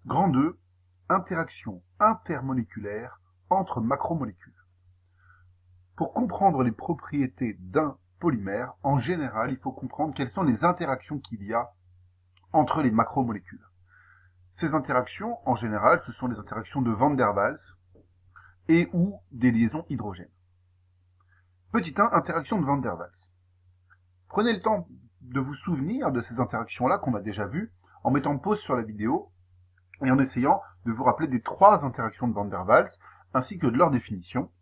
Grand 2, interaction intermoléculaire entre macromolécules. Pour comprendre les propriétés d'un polymère, en général, il faut comprendre quelles sont les interactions qu'il y a entre les macromolécules. Ces interactions, en général, ce sont les interactions de Van der Waals et ou des liaisons hydrogènes. Petit 1, interaction de Van der Waals. Prenez le temps de vous souvenir de ces interactions-là qu'on a déjà vues, en mettant pause sur la vidéo et en essayant de vous rappeler des 3 interactions de Van der Waals, ainsi que de leur définition.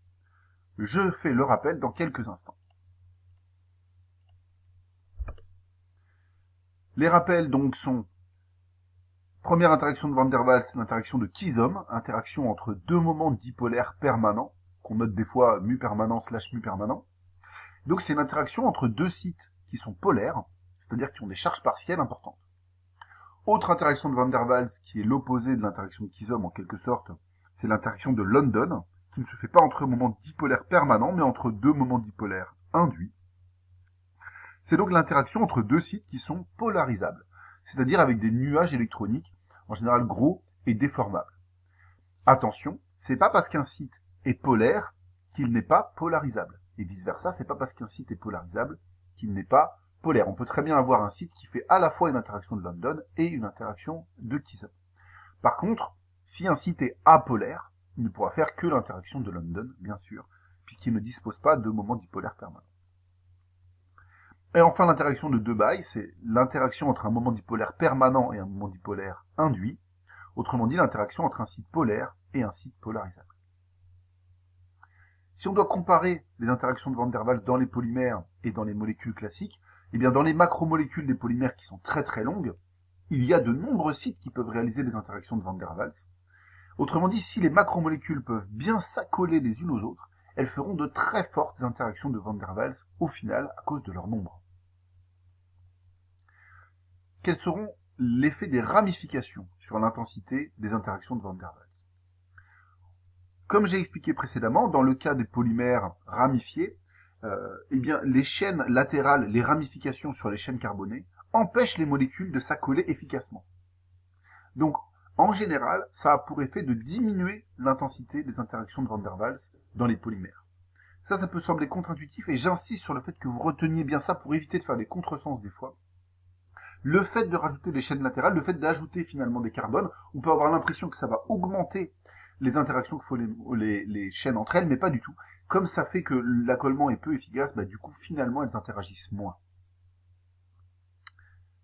Je fais le rappel dans quelques instants. Les rappels donc sont: première interaction de Van der Waals, l'interaction de Kiesom, interaction entre deux moments dipolaires permanents, qu'on note des fois mu permanent / mu permanent. Donc c'est une interaction entre deux sites qui sont polaires, c'est-à-dire qui ont des charges partielles importantes. Autre interaction de Van der Waals qui est l'opposé de l'interaction de Kiesom en quelque sorte, c'est l'interaction de London, qui ne se fait pas entre un moment dipolaire permanent, mais entre deux moments dipolaires induits. C'est donc l'interaction entre deux sites qui sont polarisables, c'est-à-dire avec des nuages électroniques, en général gros et déformables. Attention, c'est pas parce qu'un site est polaire qu'il n'est pas polarisable. Et vice versa, c'est pas parce qu'un site est polarisable qu'il n'est pas polaire. On peut très bien avoir un site qui fait à la fois une interaction de London et une interaction de Kiesom. Par contre, si un site est apolaire, il ne pourra faire que l'interaction de London, bien sûr, puisqu'il ne dispose pas de moment dipolaire permanent. Et enfin, l'interaction de Debye, c'est l'interaction entre un moment dipolaire permanent et un moment dipolaire induit, autrement dit l'interaction entre un site polaire et un site polarisable. Si on doit comparer les interactions de Van der Waals dans les polymères et dans les molécules classiques, eh bien dans les macromolécules des polymères qui sont très très longues, il y a de nombreux sites qui peuvent réaliser les interactions de Van der Waals. Autrement dit, si les macromolécules peuvent bien s'accoler les unes aux autres, elles feront de très fortes interactions de Van der Waals au final à cause de leur nombre. Quels seront l'effet des ramifications sur l'intensité des interactions de Van der Waals? Comme j'ai expliqué précédemment, dans le cas des polymères ramifiés, eh bien, les chaînes latérales, les ramifications sur les chaînes carbonées, empêchent les molécules de s'accoler efficacement. Donc, en général, ça a pour effet de diminuer l'intensité des interactions de Van der Waals dans les polymères. Ça peut sembler contre-intuitif et j'insiste sur le fait que vous reteniez bien ça pour éviter de faire des contresens des fois. Le fait de rajouter des chaînes latérales, le fait d'ajouter finalement des carbones, on peut avoir l'impression que ça va augmenter les interactions que font les chaînes entre elles, mais pas du tout. Comme ça fait que l'accolement est peu efficace, du coup finalement elles interagissent moins.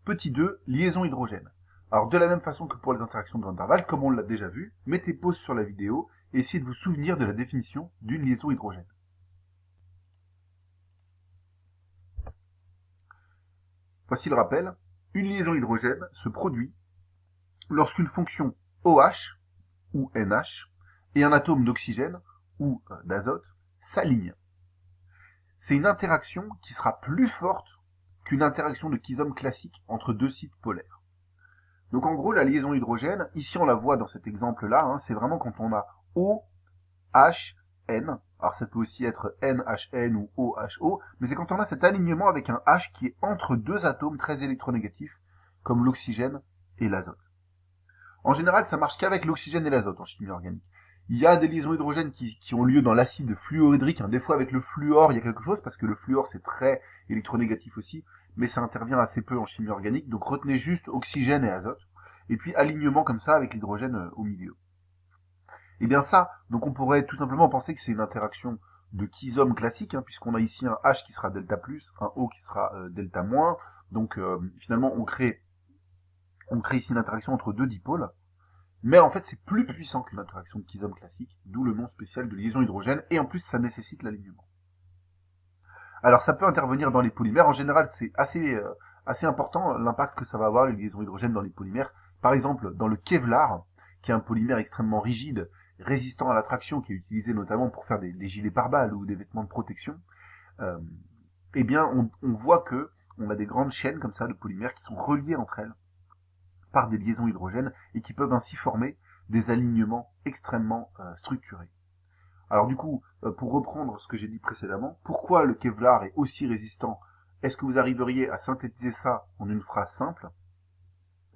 Petit 2, liaison hydrogène. Alors de la même façon que pour les interactions de Van der Waals, comme on l'a déjà vu, mettez pause sur la vidéo et essayez de vous souvenir de la définition d'une liaison hydrogène. Voici le rappel. Une liaison hydrogène se produit lorsqu'une fonction OH ou NH et un atome d'oxygène ou d'azote s'alignent. C'est une interaction qui sera plus forte qu'une interaction de Kiesom classique entre deux sites polaires. Donc en gros, la liaison hydrogène, ici on la voit dans cet exemple-là, c'est vraiment quand on a OHN, alors ça peut aussi être NHN ou OHO, mais c'est quand on a cet alignement avec un H qui est entre deux atomes très électronégatifs, comme l'oxygène et l'azote. En général, ça marche qu'avec l'oxygène et l'azote en chimie organique. Il y a des liaisons hydrogènes qui ont lieu dans l'acide fluorhydrique, des fois avec le fluor, il y a quelque chose, parce que le fluor c'est très électronégatif aussi, mais ça intervient assez peu en chimie organique, donc retenez juste oxygène et azote, et puis alignement comme ça avec l'hydrogène au milieu. Et bien ça, donc on pourrait tout simplement penser que c'est une interaction de Kiesom classique, puisqu'on a ici un H qui sera delta plus, un O qui sera delta moins, donc finalement on crée ici une interaction entre deux dipôles, mais en fait c'est plus puissant qu'une interaction de Kiesom classique, d'où le nom spécial de liaison hydrogène, et en plus ça nécessite l'alignement. Alors ça peut intervenir dans les polymères, en général c'est assez important l'impact que ça va avoir les liaisons hydrogènes dans les polymères. Par exemple dans le Kevlar, qui est un polymère extrêmement rigide, résistant à l'attraction, qui est utilisé notamment pour faire des gilets pare-balles ou des vêtements de protection, eh bien on voit que on a des grandes chaînes comme ça de polymères qui sont reliées entre elles par des liaisons hydrogènes et qui peuvent ainsi former des alignements extrêmement structurés. Alors du coup, pour reprendre ce que j'ai dit précédemment, pourquoi le Kevlar est aussi résistant? Est-ce que vous arriveriez à synthétiser ça en une phrase simple?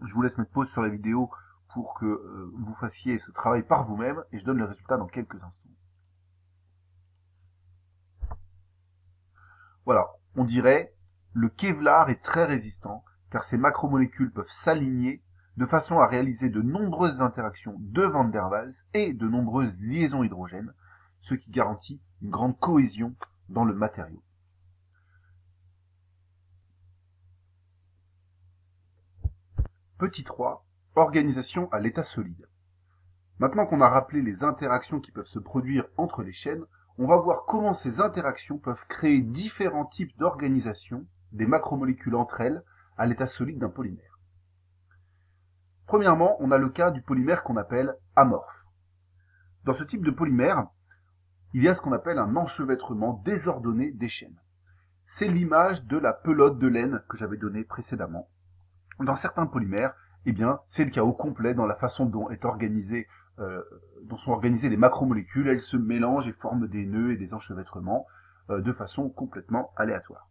Je vous laisse mettre pause sur la vidéo pour que vous fassiez ce travail par vous-même, et je donne le résultat dans quelques instants. Voilà, on dirait le Kevlar est très résistant, car ces macromolécules peuvent s'aligner de façon à réaliser de nombreuses interactions de Van der Waals et de nombreuses liaisons hydrogènes, ce qui garantit une grande cohésion dans le matériau. Petit 3, organisation à l'état solide. Maintenant qu'on a rappelé les interactions qui peuvent se produire entre les chaînes, on va voir comment ces interactions peuvent créer différents types d'organisation des macromolécules entre elles à l'état solide d'un polymère. Premièrement, on a le cas du polymère qu'on appelle amorphe. Dans ce type de polymère, il y a ce qu'on appelle un enchevêtrement désordonné des chaînes. C'est l'image de la pelote de laine que j'avais donnée précédemment. Dans certains polymères, eh bien, c'est le cas au complet dans la façon dont dont sont organisées les macromolécules. Elles se mélangent et forment des nœuds et des enchevêtrements de façon complètement aléatoire.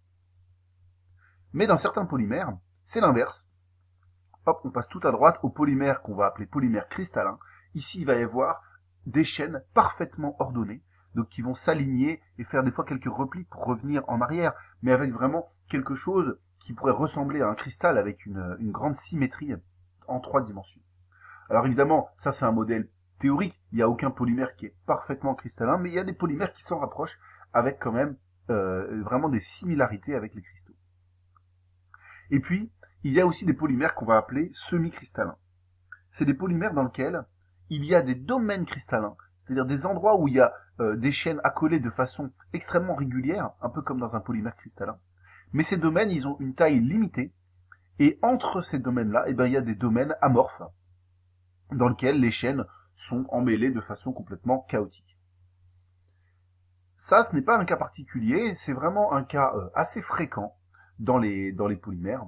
Mais dans certains polymères, c'est l'inverse. Hop, on passe tout à droite au polymère qu'on va appeler polymère cristallin. Ici, il va y avoir des chaînes parfaitement ordonnées, donc qui vont s'aligner et faire des fois quelques replis pour revenir en arrière, mais avec vraiment quelque chose qui pourrait ressembler à un cristal avec une grande symétrie en 3 dimensions. Alors évidemment, ça c'est un modèle théorique, il n'y a aucun polymère qui est parfaitement cristallin, mais il y a des polymères qui s'en rapprochent avec quand même vraiment des similarités avec les cristaux. Et puis, il y a aussi des polymères qu'on va appeler semi-cristallins. C'est des polymères dans lesquels il y a des domaines cristallins, c'est-à-dire des endroits où il y a des chaînes accolées de façon extrêmement régulière, un peu comme dans un polymère cristallin. Mais ces domaines, ils ont une taille limitée, et entre ces domaines-là, eh ben, il y a des domaines amorphes, dans lesquels les chaînes sont emmêlées de façon complètement chaotique. Ça, ce n'est pas un cas particulier, c'est vraiment un cas assez fréquent dans les polymères.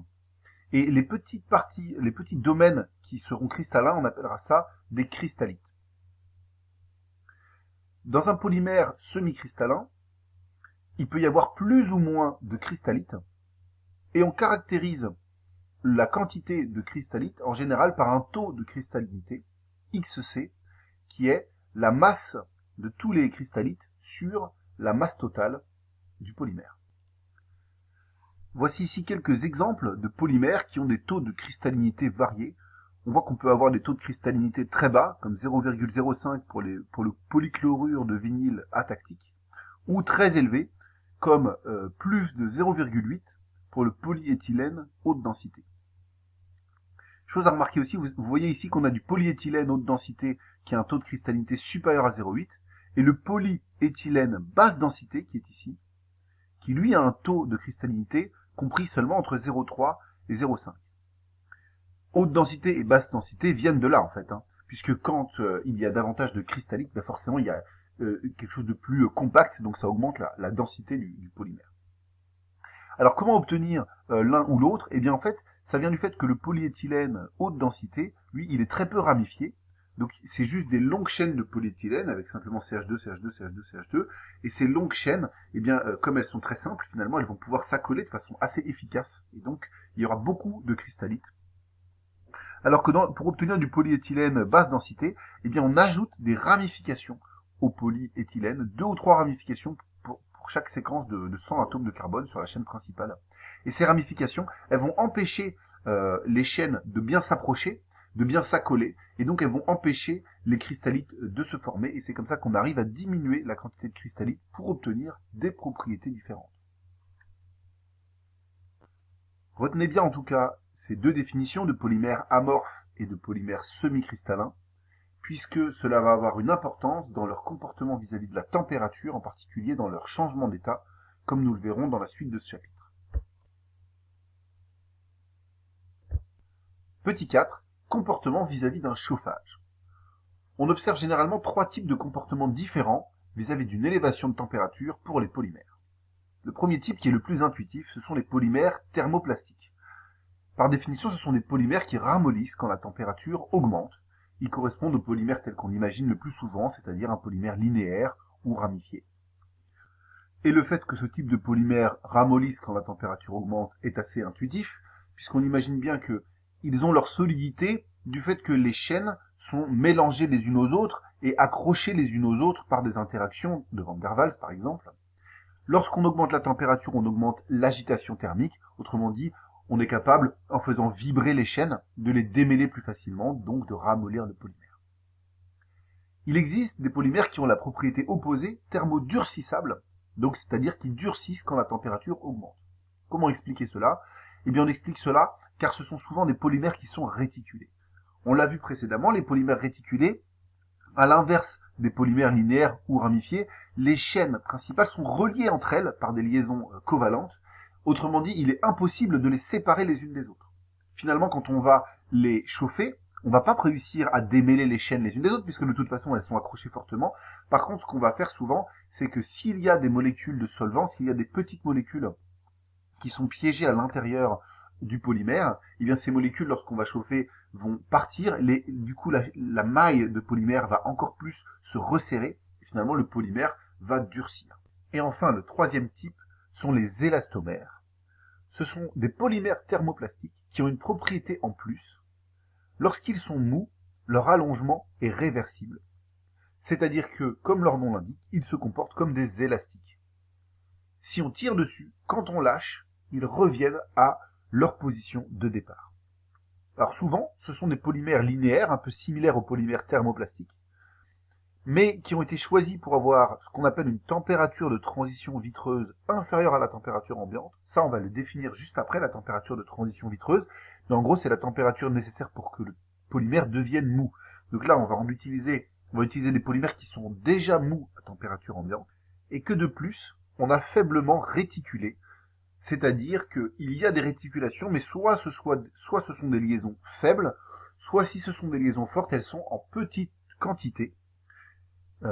Et les petites parties, les petits domaines qui seront cristallins, on appellera ça des cristallites. Dans un polymère semi-cristallin, il peut y avoir plus ou moins de cristallites, et on caractérise la quantité de cristallites en général par un taux de cristallinité, XC, qui est la masse de tous les cristallites sur la masse totale du polymère. Voici ici quelques exemples de polymères qui ont des taux de cristallinité variés. On voit qu'on peut avoir des taux de cristallinité très bas, comme 0,05 pour le polychlorure de vinyle atactique, ou très élevés, comme plus de 0,8 pour le polyéthylène haute densité. Chose à remarquer aussi, vous voyez ici qu'on a du polyéthylène haute densité qui a un taux de cristallinité supérieur à 0,8, et le polyéthylène basse densité qui est ici, qui lui a un taux de cristallinité compris seulement entre 0,3 et 0,5. Haute densité et basse densité viennent de là en fait, puisque quand il y a davantage de cristallites, ben forcément il y a quelque chose de plus compact, donc ça augmente la densité du polymère. Alors comment obtenir l'un ou l'autre? Eh bien en fait, ça vient du fait que le polyéthylène haute densité, lui, il est très peu ramifié. Donc c'est juste des longues chaînes de polyéthylène avec simplement CH2, CH2, CH2, CH2. Et ces longues chaînes, eh bien, comme elles sont très simples, finalement, elles vont pouvoir s'accoler de façon assez efficace. Et donc, il y aura beaucoup de cristallites. Alors que pour obtenir du polyéthylène basse densité, eh bien, on ajoute des ramifications au polyéthylène, 2 ou 3 ramifications pour chaque séquence de 100 atomes de carbone sur la chaîne principale. Et ces ramifications, elles vont empêcher les chaînes de bien s'approcher, de bien s'accoler, et donc elles vont empêcher les cristallites de se former, et c'est comme ça qu'on arrive à diminuer la quantité de cristallites pour obtenir des propriétés différentes. Retenez bien en tout cas ces deux définitions de polymères amorphes et de polymères semi-cristallins, puisque cela va avoir une importance dans leur comportement vis-à-vis de la température, en particulier dans leur changement d'état, comme nous le verrons dans la suite de ce chapitre. Petit 4. Comportement vis-à-vis d'un chauffage. On observe généralement 3 types de comportements différents vis-à-vis d'une élévation de température pour les polymères. Le premier type, qui est le plus intuitif, ce sont les polymères thermoplastiques. Par définition, ce sont des polymères qui ramollissent quand la température augmente. Ils correspondent aux polymères tels qu'on imagine le plus souvent, c'est-à-dire un polymère linéaire ou ramifié. Et le fait que ce type de polymère ramollisse quand la température augmente est assez intuitif, puisqu'on imagine bien qu'ils ont leur solidité du fait que les chaînes sont mélangées les unes aux autres et accrochées les unes aux autres par des interactions de Van der Waals par exemple. Lorsqu'on augmente la température, on augmente l'agitation thermique. Autrement dit, on est capable, en faisant vibrer les chaînes, de les démêler plus facilement, donc de ramollir le polymère. Il existe des polymères qui ont la propriété opposée, thermodurcissables, donc c'est-à-dire qui durcissent quand la température augmente. Comment expliquer cela? Eh bien, on explique cela car ce sont souvent des polymères qui sont réticulés. On l'a vu précédemment, les polymères réticulés, à l'inverse des polymères linéaires ou ramifiés, les chaînes principales sont reliées entre elles par des liaisons covalentes. Autrement dit, il est impossible de les séparer les unes des autres. Finalement, quand on va les chauffer, on va pas réussir à démêler les chaînes les unes des autres, puisque de toute façon, elles sont accrochées fortement. Par contre, ce qu'on va faire souvent, c'est que s'il y a des molécules de solvant, s'il y a des petites molécules qui sont piégées à l'intérieur du polymère, eh bien ces molécules, lorsqu'on va chauffer, vont partir. Du coup, la maille de polymère va encore plus se resserrer. Et finalement, le polymère va durcir. Et enfin, le troisième type sont les élastomères. Ce sont des polymères thermoplastiques qui ont une propriété en plus. Lorsqu'ils sont mous, leur allongement est réversible. C'est-à-dire que, comme leur nom l'indique, ils se comportent comme des élastiques. Si on tire dessus, quand on lâche, ils reviennent à leur position de départ. Alors souvent, ce sont des polymères linéaires, un peu similaires aux polymères thermoplastiques, mais qui ont été choisis pour avoir ce qu'on appelle une température de transition vitreuse inférieure à la température ambiante. Ça, on va le définir juste après, la température de transition vitreuse. Mais en gros, c'est la température nécessaire pour que le polymère devienne mou. Donc là, on va utiliser des polymères qui sont déjà mous à température ambiante, et que de plus, on a faiblement réticulé. C'est-à-dire qu'il y a des réticulations, mais soit ce sont des liaisons faibles, soit si ce sont des liaisons fortes, elles sont en petite quantité,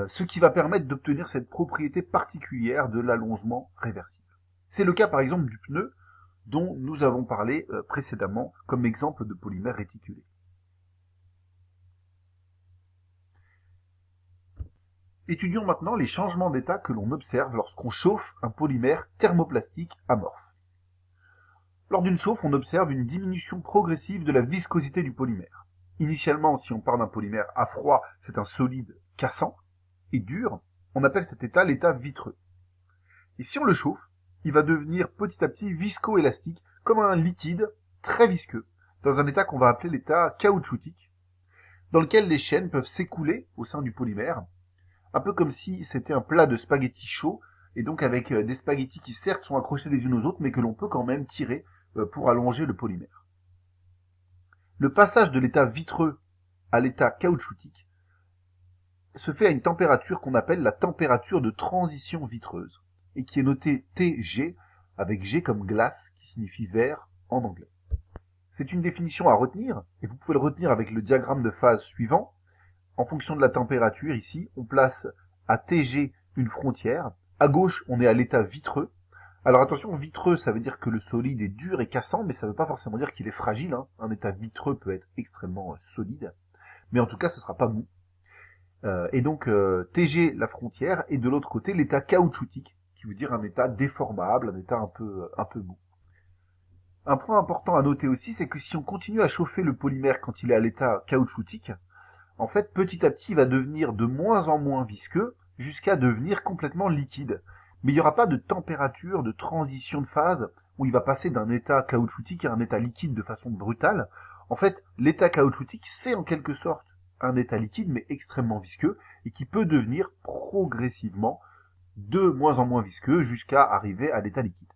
ce qui va permettre d'obtenir cette propriété particulière de l'allongement réversible. C'est le cas par exemple du pneu, dont nous avons parlé précédemment comme exemple de polymère réticulé. Étudions maintenant les changements d'état que l'on observe lorsqu'on chauffe un polymère thermoplastique amorphe. Lors d'une chauffe, on observe une diminution progressive de la viscosité du polymère. Initialement, si on part d'un polymère à froid, c'est un solide cassant et dur, on appelle cet état l'état vitreux. Et si on le chauffe, il va devenir petit à petit viscoélastique, comme un liquide très visqueux, dans un état qu'on va appeler l'état caoutchoutique, dans lequel les chaînes peuvent s'écouler au sein du polymère, un peu comme si c'était un plat de spaghettis chaud, et donc avec des spaghettis qui certes sont accrochés les unes aux autres, mais que l'on peut quand même tirer pour allonger le polymère. Le passage de l'état vitreux à l'état caoutchoutique se fait à une température qu'on appelle la température de transition vitreuse, et qui est notée Tg, avec G comme glace, qui signifie verre en anglais. C'est une définition à retenir, et vous pouvez le retenir avec le diagramme de phase suivant. En fonction de la température, ici, on place à Tg une frontière. À gauche, on est à l'état vitreux. Alors attention, vitreux, ça veut dire que le solide est dur et cassant, mais ça ne veut pas forcément dire qu'il est fragile. Un état vitreux peut être extrêmement solide, mais en tout cas, ce ne sera pas mou. Et donc, Tg, la frontière, et de l'autre côté, l'état caoutchoutique, qui veut dire un état déformable, un état un peu mou. Un point important à noter aussi, c'est que si on continue à chauffer le polymère quand il est à l'état caoutchoutique, en fait, petit à petit, il va devenir de moins en moins visqueux, jusqu'à devenir complètement liquide. Mais il n'y aura pas de température, de transition de phase, où il va passer d'un état caoutchoutique à un état liquide de façon brutale. En fait, l'état caoutchoutique, c'est en quelque sorte un état liquide, mais extrêmement visqueux, et qui peut devenir progressivement de moins en moins visqueux, jusqu'à arriver à l'état liquide.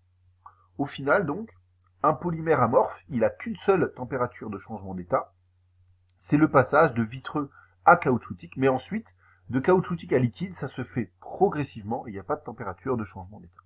Au final, donc, un polymère amorphe, il n'a qu'une seule température de changement d'état, c'est le passage de vitreux à caoutchoutique, mais ensuite, de caoutchoutique à liquide, ça se fait progressivement, il n'y a pas de température de changement d'état.